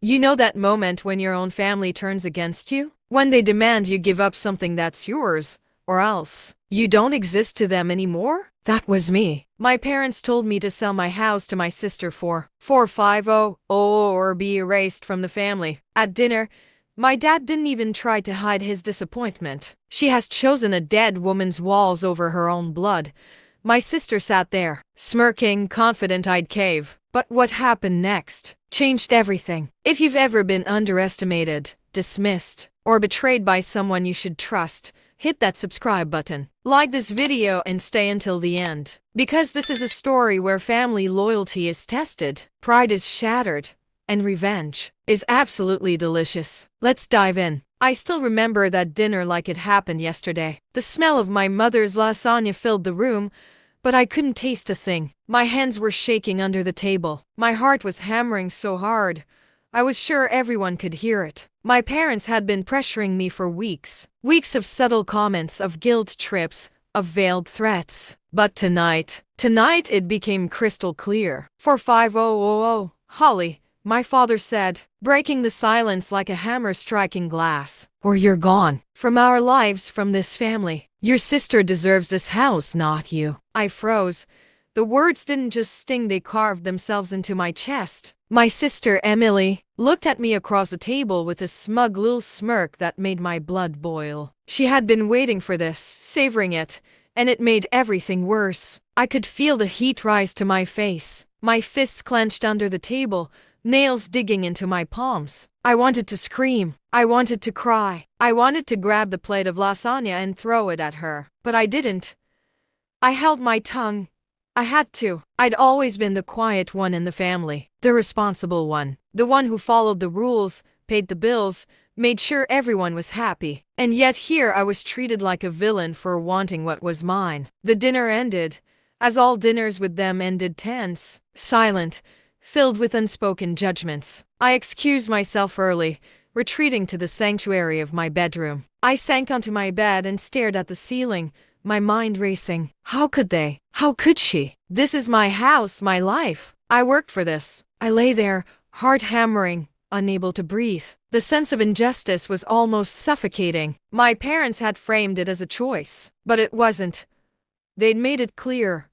You know that moment when your own family turns against you? When they demand you give up something that's yours, or else you don't exist to them anymore? That was me. My parents told me to sell my house to my sister for 450 or be erased from the family. At dinner, my dad didn't even try to hide his disappointment. She has chosen a dead woman's walls over her own blood. My sister sat there, smirking, confident I'd cave. But what happened next changed everything. If you've ever been underestimated, dismissed, or betrayed by someone you should trust, hit that subscribe button. Like this video and stay until the end. Because this is a story where family loyalty is tested, pride is shattered, and revenge is absolutely delicious. Let's dive in. I still remember that dinner like it happened yesterday. The smell of my mother's lasagna filled the room, but I couldn't taste a thing. My hands were shaking under the table. My heart was hammering so hard, I was sure everyone could hear it. My parents had been pressuring me for weeks. Weeks of subtle comments, of guilt trips, of veiled threats. But tonight it became crystal clear. 45000, Holly, my father said, breaking the silence like a hammer striking glass. Or you're gone. From our lives, from this family. Your sister deserves this house, not you. I froze. The words didn't just sting, they carved themselves into my chest. My sister, Emily, looked at me across the table with a smug little smirk that made my blood boil. She had been waiting for this, savoring it, and it made everything worse. I could feel the heat rise to my face. My fists clenched under the table, nails digging into my palms. I wanted to scream. I wanted to cry. I wanted to grab the plate of lasagna and throw it at her. But I didn't. I held my tongue. I had to. I'd always been the quiet one in the family, the responsible one, the one who followed the rules, paid the bills, made sure everyone was happy. And yet here I was treated like a villain for wanting what was mine. The dinner ended, as all dinners with them ended, tense, silent, filled with unspoken judgments. I excused myself early, retreating to the sanctuary of my bedroom. I sank onto my bed and stared at the ceiling, my mind racing. How could they? How could she? This is my house, my life. I worked for this. I lay there, heart hammering, unable to breathe. The sense of injustice was almost suffocating. My parents had framed it as a choice, but it wasn't. They'd made it clear.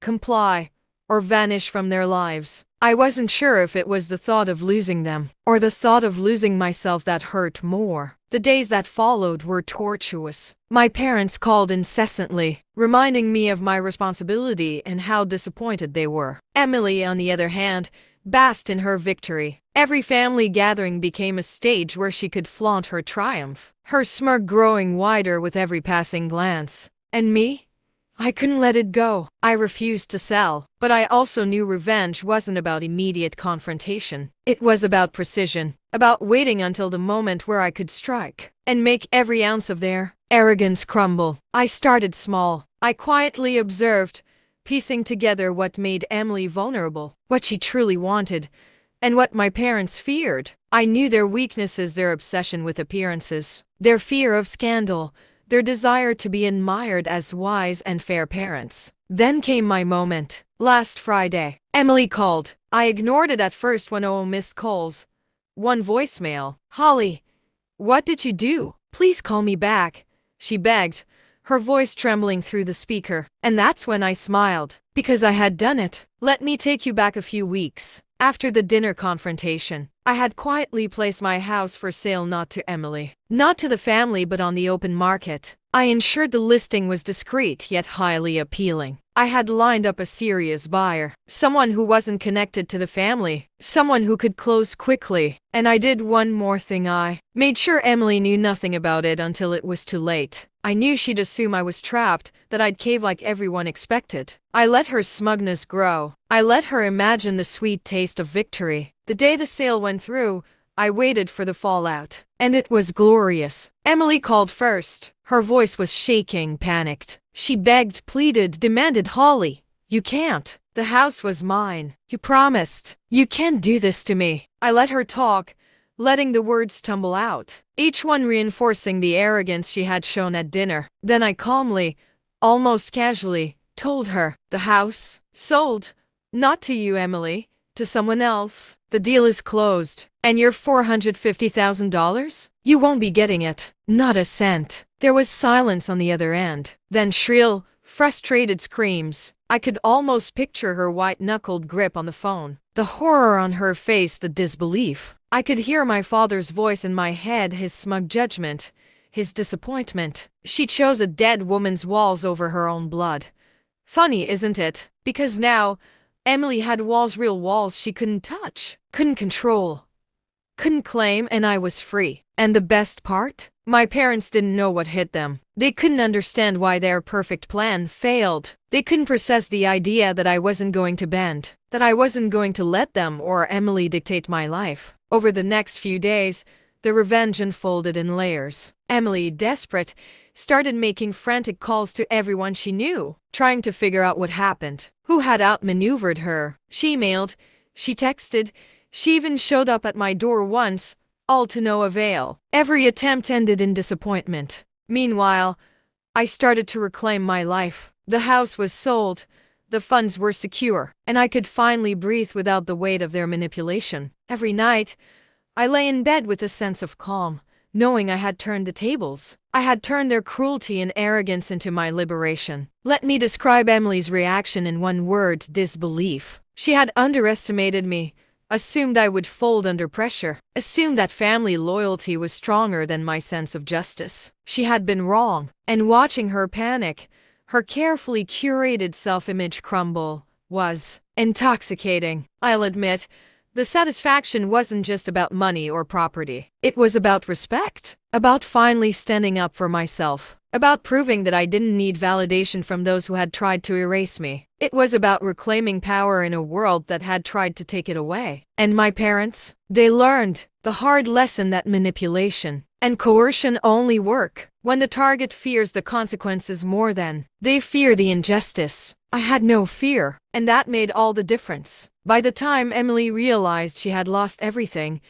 Comply, or vanish from their lives. I wasn't sure if it was the thought of losing them, or the thought of losing myself that hurt more. The days that followed were tortuous. My parents called incessantly, reminding me of my responsibility and how disappointed they were. Emily, on the other hand, basked in her victory. Every family gathering became a stage where she could flaunt her triumph, her smirk growing wider with every passing glance. And me? I couldn't let it go. I refused to sell, but I also knew revenge wasn't about immediate confrontation. It was about precision, about waiting until the moment where I could strike and make every ounce of their arrogance crumble. I started small. I quietly observed, piecing together what made Emily vulnerable, what she truly wanted, and what my parents feared. I knew their weaknesses, their obsession with appearances, their fear of scandal, their desire to be admired as wise and fair parents. Then came my moment. Last Friday, Emily called. I ignored it at first. 10 missed calls. One voicemail. Holly, what did you do? Please call me back, she begged, her voice trembling through the speaker. And that's when I smiled, because I had done it. Let me take you back a few weeks. After the dinner confrontation, I had quietly placed my house for sale, not to Emily, not to the family, but on the open market. I ensured the listing was discreet yet highly appealing. I had lined up a serious buyer, someone who wasn't connected to the family, someone who could close quickly. And I did one more thing. I made sure Emily knew nothing about it until it was too late. I knew she'd assume I was trapped, that I'd cave like everyone expected. I let her smugness grow. I let her imagine the sweet taste of victory. The day the sale went through, I waited for the fallout. And it was glorious. Emily called first. Her voice was shaking, panicked. She begged, pleaded, demanded, Holly, you can't. The house was mine. You promised. You can't do this to me. I let her talk, letting the words tumble out, each one reinforcing the arrogance she had shown at dinner. Then I calmly, almost casually, told her, the house sold. Not to you, Emily, to someone else. The deal is closed. And your $450,000? You won't be getting it. Not a cent. There was silence on the other end. Then shrill, frustrated screams. I could almost picture her white-knuckled grip on the phone. The horror on her face, the disbelief. I could hear my father's voice in my head, his smug judgment, his disappointment. She chose a dead woman's walls over her own blood. Funny, isn't it? Because now, Emily had walls, real walls she couldn't touch, couldn't control, couldn't claim, and I was free. And the best part? My parents didn't know what hit them. They couldn't understand why their perfect plan failed. They couldn't process the idea that I wasn't going to bend, that I wasn't going to let them or Emily dictate my life. Over the next few days, the revenge unfolded in layers. Emily, desperate, started making frantic calls to everyone she knew, trying to figure out what happened, who had outmaneuvered her. She emailed, she texted, she even showed up at my door once, all to no avail. Every attempt ended in disappointment. Meanwhile, I started to reclaim my life. The house was sold, the funds were secure, and I could finally breathe without the weight of their manipulation. Every night, I lay in bed with a sense of calm, knowing I had turned the tables. I had turned their cruelty and arrogance into my liberation. Let me describe Emily's reaction in one word: disbelief. She had underestimated me, assumed I would fold under pressure, assumed that family loyalty was stronger than my sense of justice. She had been wrong, and watching her panic, her carefully curated self-image crumble, was intoxicating. I'll admit, the satisfaction wasn't just about money or property. It was about respect, about finally standing up for myself, about proving that I didn't need validation from those who had tried to erase me. It was about reclaiming power in a world that had tried to take it away. And my parents? They learned the hard lesson that manipulation and coercion only work when the target fears the consequences more than they fear the injustice. I had no fear, and that made all the difference. By the time Emily realized she had lost everything,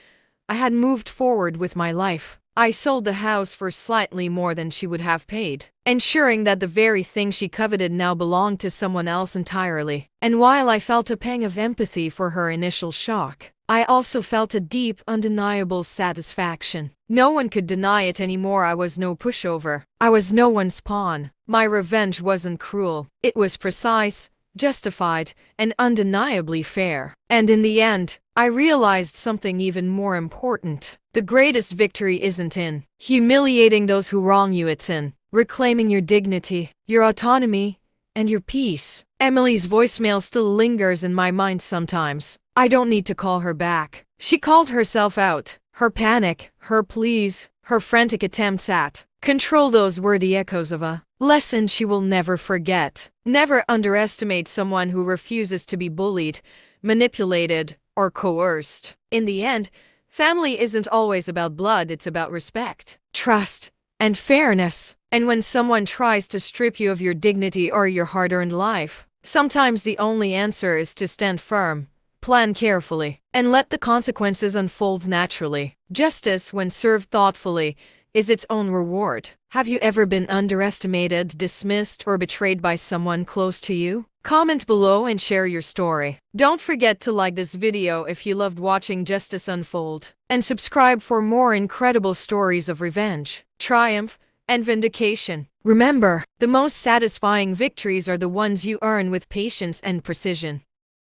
I had moved forward with my life. I sold the house for slightly more than she would have paid, ensuring that the very thing she coveted now belonged to someone else entirely. And while I felt a pang of empathy for her initial shock, I also felt a deep, undeniable satisfaction. No one could deny it anymore. I was no pushover. I was no one's pawn. My revenge wasn't cruel. It was precise, justified, and undeniably fair. And in the end, I realized something even more important. The greatest victory isn't in humiliating those who wrong you, it's in reclaiming your dignity, your autonomy, and your peace. Emily's voicemail still lingers in my mind sometimes. I don't need to call her back. She called herself out. Her panic, her pleas, her frantic attempts at control, those were the echoes of a lesson she will never forget. Never underestimate someone who refuses to be bullied, manipulated, or coerced. In the end, family isn't always about blood, it's about respect, trust, and fairness. And when someone tries to strip you of your dignity or your hard-earned life, sometimes the only answer is to stand firm, plan carefully, and let the consequences unfold naturally. Justice, when served thoughtfully, is its own reward. Have you ever been underestimated, dismissed, or betrayed by someone close to you? Comment below and share your story. Don't forget to like this video if you loved watching justice unfold, and subscribe for more incredible stories of revenge, triumph, and vindication. Remember, the most satisfying victories are the ones you earn with patience and precision.